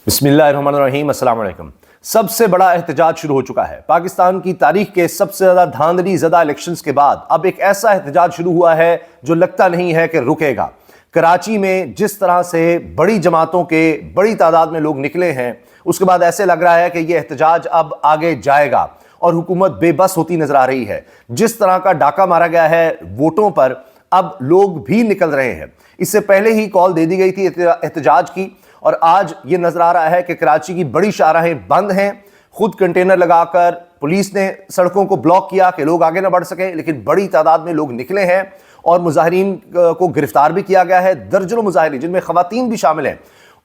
बिस्मिल्लाहिर्रहमानिर्रहीम, अस्सलाम वालेकुम। सबसे बड़ा एहतजाज शुरू हो चुका है। पाकिस्तान की तारीख के सबसे ज़्यादा धांधली ज़दा इलेक्शंस के बाद अब एक ऐसा एहतजाज शुरू हुआ है जो लगता नहीं है कि रुकेगा। कराची में जिस तरह से बड़ी जमातों के बड़ी तादाद में लोग निकले हैं, उसके बाद ऐसे लग रहा है कि यह एहतजाज अब आगे जाएगा और हुकूमत बेबस होती नजर आ रही है। जिस तरह का डाका मारा गया है वोटों पर, अब लोग भी निकल रहे हैं। इससे पहले ही कॉल दे दी गई थी एहतजाज की और आज ये नजर आ रहा है कि कराची की बड़ी शाहराहें बंद हैं। खुद कंटेनर लगाकर पुलिस ने सड़कों को ब्लॉक किया कि लोग आगे ना बढ़ सकें, लेकिन बड़ी तादाद में लोग निकले हैं और मुजाहिरीन को गिरफ्तार भी किया गया है। दर्जनों मुजाहिरीन जिनमें खवातीन भी शामिल हैं,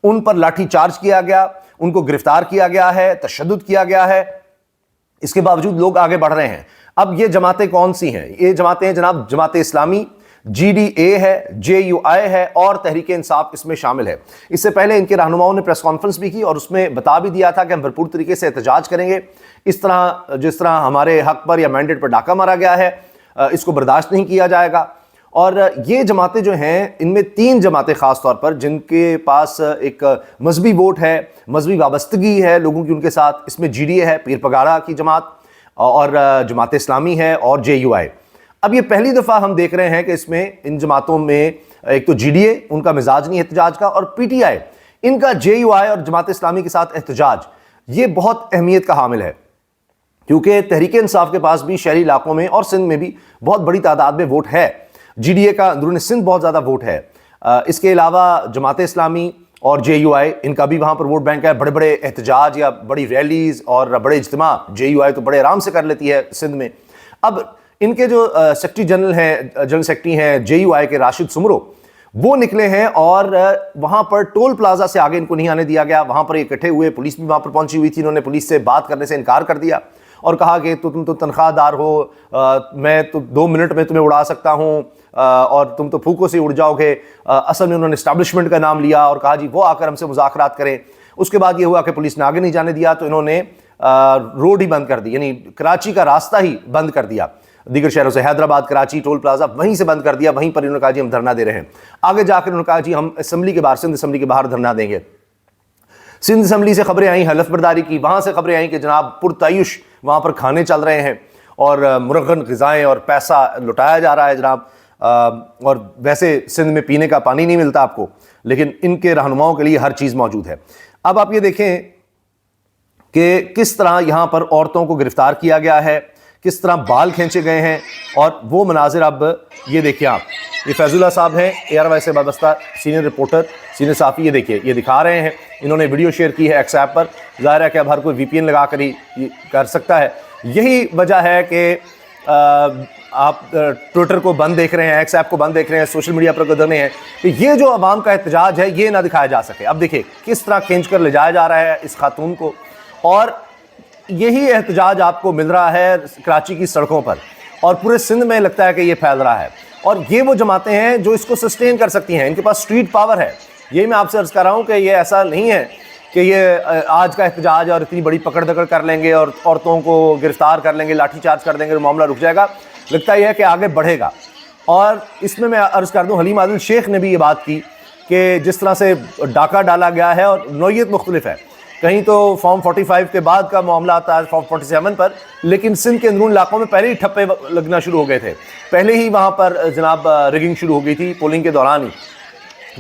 उन पर लाठी चार्ज किया गया, उनको गिरफ्तार किया गया है, तशद्दुद किया गया है। इसके बावजूद लोग आगे बढ़ रहे हैं। अब ये जमातें कौन सी हैं? ये जमातें हैं जनाब, जमात इस्लामी, GDA है, JUI है और तहरीक इंसाफ इसमें शामिल है। इससे पहले इनके रहनुमाओं ने प्रेस कॉन्फ्रेंस भी की और उसमें बता भी दिया था कि हम भरपूर तरीके से एहतजाज करेंगे। इस तरह जिस तरह हमारे हक पर या मैंडेट पर डाका मारा गया है, इसको बर्दाश्त नहीं किया जाएगा। और ये जमातें जो हैं, इनमें 3 जमातें ख़ास तौर पर जिनके पास एक मजहबी वोट है, मजहबी वाबस्तगी है लोगों की उनके साथ, इसमें GDA है, पीर पगाड़ा की जमात, और जमात इस्लामी है और JUI। अब ये पहली दफ़ा हम देख रहे हैं कि इसमें इन जमातों में एक तो GDA, उनका मिजाज नहीं एहतजाज का, और PTI, इनका JUI और जमात इस्लामी के साथ एहतजाज, ये बहुत अहमियत का हामिल है क्योंकि तहरीक इंसाफ के पास भी शहरी इलाकों में और सिंध में भी बहुत बड़ी तादाद में वोट है। GDA का अंदरूनी सिंध बहुत ज़्यादा वोट है। इसके अलावा जमात इस्लामी और JUI, इनका भी वहाँ पर वोट बैंक है। बड़े बड़े एहतजाज या बड़ी रैलीज और बड़े इज्तिमा JUI तो बड़े आराम से कर लेती है सिंध में। अब इनके जो सेक्रेटरी जनरल हैं, जनरल सेक्रेटरी हैं JUI के, राशिद सुमरो, वो निकले हैं और वहाँ पर टोल प्लाजा से आगे इनको नहीं आने दिया गया। वहाँ पर इकट्ठे हुए, पुलिस भी वहाँ पर पहुँची हुई थी। इन्होंने पुलिस से बात करने से इनकार कर दिया और कहा कि तुम तो तनख्वाहदार हो, मैं तो 2 मिनट में तुम्हें उड़ा सकता हूँ और तुम तो फूकों से उड़ जाओगे। असल में उन्होंने एस्टैब्लिशमेंट का नाम लिया और कहा जी वो आकर हमसे मुज़ाकरात करें। उसके बाद ये हुआ कि पुलिस ने आगे नहीं जाने दिया तो इन्होंने रोड ही बंद कर दी, यानी कराची का रास्ता ही बंद कर दिया। दीगर शहरों से हैदराबाद, कराची, टोल प्लाजा वहीं से बंद कर दिया। वहीं पर इन्होंने कहा जी हम धरना दे रहे हैं। आगे जाकर उन्होंने कहा जी हम असेंबली के बाहर, सिंध असेंबली के बाहर धरना देंगे। सिंध असेंबली से खबरें आई हलफ बर्दारी की, वहाँ से खबरें आई कि जनाब पुरतयुश वहाँ पर खाने चल रहे हैं और मुरगन ग़िज़ाएँ और पैसा लुटाया जा रहा है जनाब। और वैसे सिंध में पीने का पानी नहीं मिलता आपको, लेकिन इनके रहनुमाओं के लिए हर चीज़ मौजूद है। अब आप ये देखें कि किस तरह यहाँ पर औरतों को गिरफ्तार किया गया है, किस तरह बाल खींचे गए हैं और वो मनाजिर अब ये देखिए आप। ये फैजुल्ला साहब हैं, ARY से वाबस्ता सीनियर रिपोर्टर, सीनियर साफ़ी। ये देखिए, ये दिखा रहे हैं, इन्होंने वीडियो शेयर की है एक्स ऐप पर। ज़ाहिर है कि अब हर कोई VPN लगा कर ही कर सकता है। यही वजह है कि आप ट्विटर को बंद देख रहे हैं, एक्स ऐप को बंद देख रहे हैं, सोशल मीडिया पर गुजरने हैं कि ये जो अवाम का एहतजाज है ये ना दिखाया जा सके। अब देखिए किस तरह खींच कर ले जाया जा रहा है इस खातून को, और यही एहतजाज आपको मिल रहा है कराची की सड़कों पर और पूरे सिंध में लगता है कि ये फैल रहा है। और ये वो जमातें हैं जो इसको सस्टेन कर सकती हैं, इनके पास स्ट्रीट पावर है। यही मैं आपसे अर्ज़ कर रहा हूँ कि ये ऐसा नहीं है कि ये आज का एहतजाज और इतनी बड़ी पकड़ दकड़ कर लेंगे और औरतों को गिरफ्तार कर लेंगे, लाठीचार्ज कर देंगे और मामला रुक जाएगा। लगता यह है कि आगे बढ़ेगा। और इसमें मैं अर्ज़ कर दूँ, हलीम आदिल शेख ने भी ये बात की कि जिस तरह से डाका डाला गया है और नौइयत मुख्तलिफ है, कहीं तो फॉर्म 45 के बाद का मामला आता है फॉर्म 47 पर, लेकिन सिंध के अंदरून इलाकों में पहले ही ठप्पे लगना शुरू हो गए थे। पहले ही वहाँ पर जनाब रिगिंग शुरू हो गई थी पोलिंग के दौरान ही।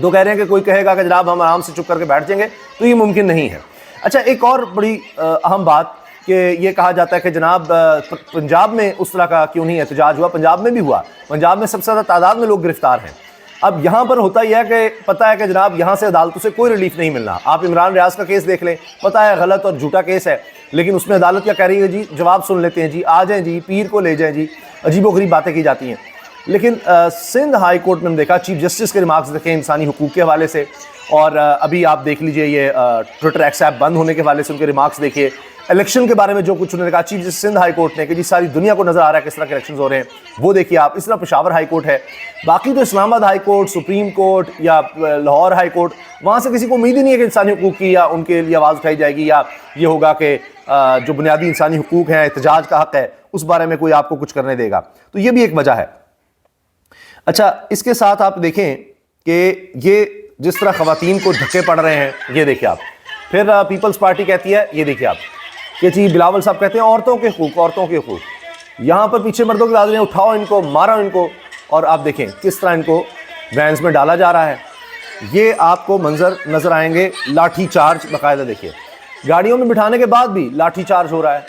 तो कह रहे हैं कि कोई कहेगा कि जनाब हम आराम से चुप करके बैठ जाएंगे, तो ये मुमकिन नहीं है। अच्छा, एक और बड़ी अहम बात कि ये कहा जाता है कि जनाब पंजाब में उस तरह का क्यों नहीं एहतजाज हुआ। पंजाब में भी हुआ, पंजाब में सबसे ज़्यादा तादाद में लोग गिरफ्तार हैं। अब यहाँ पर होता यह है कि पता है कि जनाब यहाँ से अदालतों से कोई रिलीफ नहीं मिलना। आप इमरान रियाज का केस देख लें, पता है गलत और झूठा केस है, लेकिन उसमें अदालत क्या कह रही है जी, जवाब सुन लेते हैं जी, आ जाएँ जी, पीर को ले जाएँ जी, अजीबोगरीब बातें की जाती हैं। लेकिन सिंध हाई कोर्ट में हम देखा, चीफ जस्टिस के रिमार्क्स देखें इंसानी हुकूक के हवाले से, और अभी आप देख लीजिए ये ट्विटर एक्स ऐप बंद होने के हवाले से उनके रिमार्क्स देखिए। इलेक्शन के बारे में जो कुछ उन्होंने कहा chief justice Sindh high court ने कि जी सारी दुनिया को नजर आ रहा है किस तरह के इलेक्शन हो रहे हैं, वो देखिए आप। इस तरह पेशावर हाई कोर्ट है। बाकी तो Islamabad high court, supreme court या लाहौर हाई कोर्ट, वहाँ से किसी को उम्मीद ही नहीं है कि इंसानी हुकूक की या उनके लिए आवाज़ उठाई जाएगी, या ये होगा कि जो बुनियादी इंसानी हुकूक हैं, एहतजाज का हक है, उस बारे में कोई आपको कुछ करने देगा। तो ये भी एक वजह है। अच्छा, इसके साथ आप देखें कि ये जिस तरह ख़वातीन को धक्के पड़ रहे हैं, ये देखिए आप, फिर पीपल्स पार्टी कहती है, ये देखिए आप, कि जी बिलावल साहब कहते हैं औरतों के हकूक, औरतों के हकूक। यहाँ पर पीछे मर्दों की आवाज़ें, उठाओ इनको, मारो इनको, और आप देखें किस तरह इनको वैन्स में डाला जा रहा है। ये आपको मंजर नजर आएंगे, लाठी चार्ज बाकायदा, देखिए गाड़ियों में बिठाने के बाद भी लाठी चार्ज हो रहा है।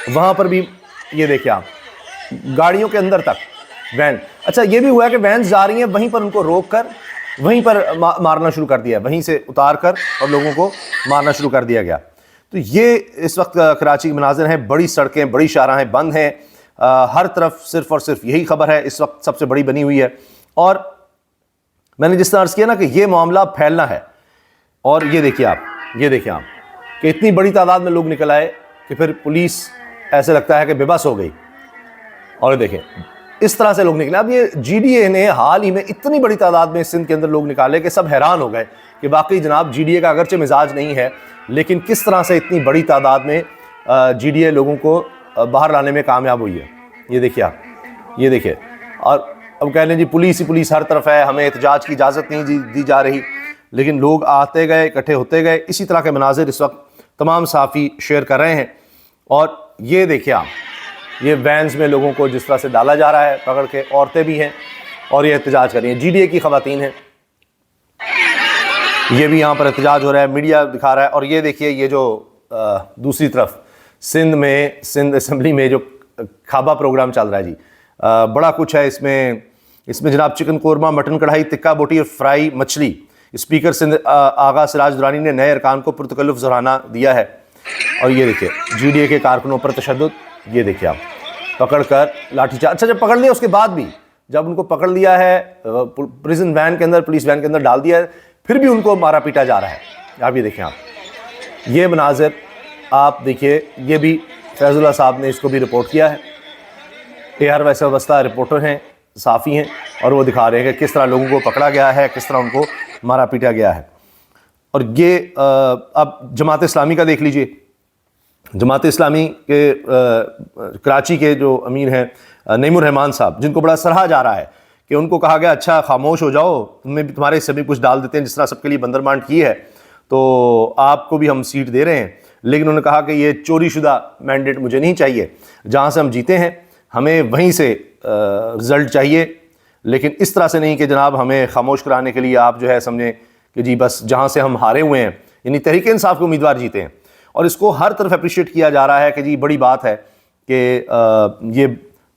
वहाँ पर भी ये देखिए आप, गाड़ियों के अंदर तक वैन। अच्छा ये भी हुआ है कि वैन जा रही हैं, वहीं पर उनको रोक कर वहीं पर मारना शुरू कर दिया, वहीं से उतार कर और लोगों को मारना शुरू कर दिया गया। तो ये इस वक्त कराची के मनाजिर हैं। बड़ी सड़कें, बड़ी शाहराहें बंद हैं, हर तरफ सिर्फ और सिर्फ यही खबर है इस वक्त सबसे बड़ी बनी हुई है। और मैंने जिस तरह अर्ज़ किया ना कि ये मामला फैलना है, और ये देखिए आप कि इतनी बड़ी तादाद में लोग निकल आए कि फिर पुलिस ऐसे लगता है कि बेबस हो गई। और देखें इस तरह से लोग निकले। अब ये GDA ने हाल ही में इतनी बड़ी तादाद में सिंध के अंदर लोग निकाले कि सब हैरान हो गए कि वाकई जनाब GDA का अगरचे मिजाज नहीं है, लेकिन किस तरह से इतनी बड़ी तादाद में GDA लोगों को बाहर लाने में कामयाब हुई है। ये देखिए आप, ये देखिए। और अब कह लें जी पुलिस ही पुलिस हर तरफ है, हमें एहतजाज की इजाज़त नहीं दी जा रही, लेकिन लोग आते गए, इकट्ठे होते गए। इसी तरह के मनाजिर इस वक्त तमाम सहाफ़ी शेयर कर रहे हैं। और ये देखिए आप, ये वैन्स में लोगों को जिस तरह से डाला जा रहा है पकड़ के, औरतें भी हैं और ये एहतजाज कर रही हैं, GDA की ख़वातीन हैं, ये भी यहाँ पर एहतजाज हो रहा है, मीडिया दिखा रहा है। और ये देखिए, ये जो दूसरी तरफ सिंध असम्बली में जो खाबा प्रोग्राम चल रहा है जी, बड़ा कुछ है इसमें जनाब चिकन कोरमा, मटन कढ़ाई, तिक्का बोटी और फ्राई मछली। स्पीकर सिंध आगा सिराज दुरानी ने नए अरकान को पुरतकल्लुफ़ ज़राना दिया है। और ये देखिए GDA के कारकुनों पर तशद्दुद, ये देखिए आप, पकड़ कर लाठीचार्ज। अच्छा जब पकड़ लिया उसके बाद भी, जब उनको पकड़ लिया है प्रिजन वैन के अंदर, पुलिस वैन के अंदर डाल दिया है, फिर भी उनको मारा पीटा जा रहा है। आप ये देखें आप, ये मनाजिर आप देखिए। ये भी फैजुल्लाह साहब ने इसको भी रिपोर्ट किया है। AR वैसे वस्ता रिपोर्टर हैं, साफ़ी हैं, और वो दिखा रहे हैं कि किस तरह लोगों को पकड़ा गया है, किस तरह उनको मारा पीटा गया है। और ये अब जमात इस्लामी का देख लीजिए। जमात इस्लामी के कराची के जो अमीर हैं नईमुर रहमान साहब, जिनको बड़ा सराहा जा रहा है कि उनको कहा गया अच्छा खामोश हो जाओ, तुम्हें भी, तुम्हारे हिस्से भी कुछ डाल देते हैं, जिस तरह सबके लिए बंदरमांड की है तो आपको भी हम सीट दे रहे हैं। लेकिन उन्होंने कहा कि ये चोरी शुदा मैंडेट मुझे नहीं चाहिए, जहाँ से हम जीते हैं हमें वहीं से रिज़ल्ट चाहिए, लेकिन इस तरह से नहीं कि जनाब हमें खामोश कराने के लिए आप जो है समझें कि जी बस जहाँ से हम हारे हुए हैं, यानी तहरीक इंसाफ के उम्मीदवार जीते हैं। और इसको हर तरफ अप्रिशिएट किया जा रहा है कि जी बड़ी बात है कि ये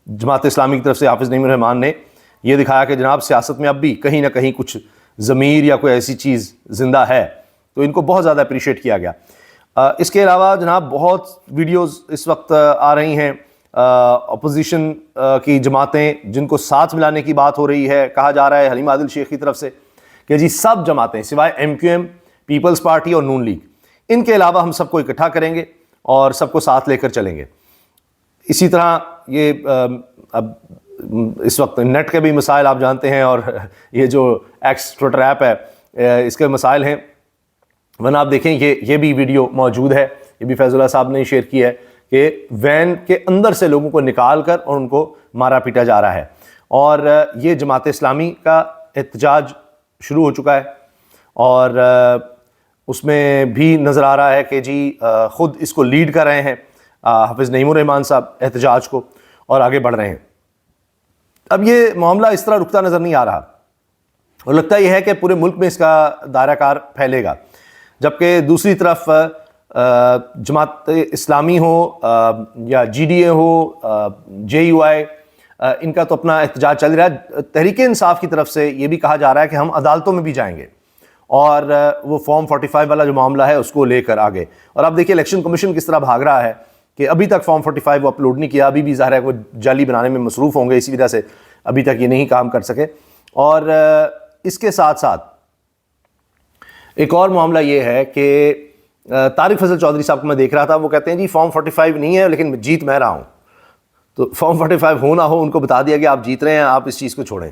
जमात इस्लामी की तरफ से हाफिज़ नईमुर रहमान ने ये दिखाया कि जनाब सियासत में अब भी कहीं ना कहीं कुछ ज़मीर या कोई ऐसी चीज़ ज़िंदा है, तो इनको बहुत ज़्यादा अप्रिशिएट किया गया। इसके अलावा जनाब बहुत वीडियोज़ इस वक्त आ रही हैं, अपोजिशन की जमातें जिनको साथ मिलाने की बात हो रही है। कहा जा रहा है हलीम आदिल शेख की तरफ से कि जी सब जमातें सिवाय MQM, पीपल्स पार्टी और नून लीग, इनके अलावा हम सबको इकट्ठा करेंगे और सबको साथ लेकर चलेंगे। इसी तरह ये अब इस वक्त नेट के भी मसाइल आप जानते हैं, और ये जो एक्स ट्विटर ऐप है इसके मसाइल हैं। वरना आप देखें ये भी वीडियो मौजूद है, ये भी फैजुल्लाह साहब ने शेयर की है कि वैन के अंदर से लोगों को निकाल कर और उनको मारा पीटा जा रहा है। और ये जमात इस्लामी का एहतजाज शुरू हो चुका है, और उसमें भी नज़र आ रहा है कि जी ख़ुद इसको लीड कर रहे हैं हाफिज़ नईमुर रहमान साहब एहतजाज को, और आगे बढ़ रहे हैं। अब ये मामला इस तरह रुकता नज़र नहीं आ रहा, और लगता यह है कि पूरे मुल्क में इसका दायरा कार फैलेगा। जबकि दूसरी तरफ जमात इस्लामी हो या GDA हो, JUI, इनका तो अपना एहतजाज चल रहा है। तहरीक इंसाफ की तरफ से ये भी कहा जा रहा है कि हम अदालतों में भी जाएंगे, और वो फॉर्म 45 वाला जो मामला है उसको लेकर आगे। और अब देखिए इलेक्शन कमीशन किस तरह भाग रहा है कि अभी तक फॉर्म 45 वो अपलोड नहीं किया, अभी भी ज़ाहिर है वो जाली बनाने में मसरूफ़ होंगे, इसी वजह से अभी तक ये नहीं काम कर सके। और इसके साथ साथ एक और मामला ये है कि तारिक फजल चौधरी साहब को मैं देख रहा था, वो कहते हैं जी फॉर्म 45 नहीं है लेकिन जीत मैं रहा हूँ। तो फॉर्म 45 हो ना हो, उनको बता दिया कि आप जीत रहे हैं, आप इस चीज़ को छोड़ें।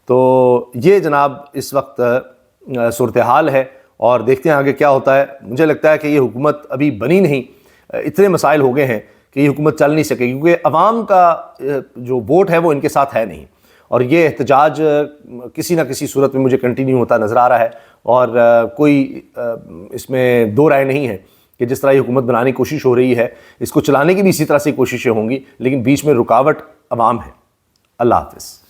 तो ये जनाब इस वक्त सूरत हाल है, और देखते हैं आगे क्या होता है। मुझे लगता है कि ये हुकूमत अभी बनी नहीं, इतने मसाइल हो गए हैं कि ये हुकूमत चल नहीं सकेगी, क्योंकि अवाम का जो वोट है वो इनके साथ है नहीं, और ये एहतजाज किसी ना किसी सूरत में मुझे कंटिन्यू होता नज़र आ रहा है। और कोई इसमें दो राय नहीं है कि जिस तरह ये हुकूमत बनाने की कोशिश हो रही है, इसको चलाने की भी इसी तरह से कोशिशें होंगी, लेकिन बीच में रुकावट अवाम है। अल्लाह हाफ़िज़।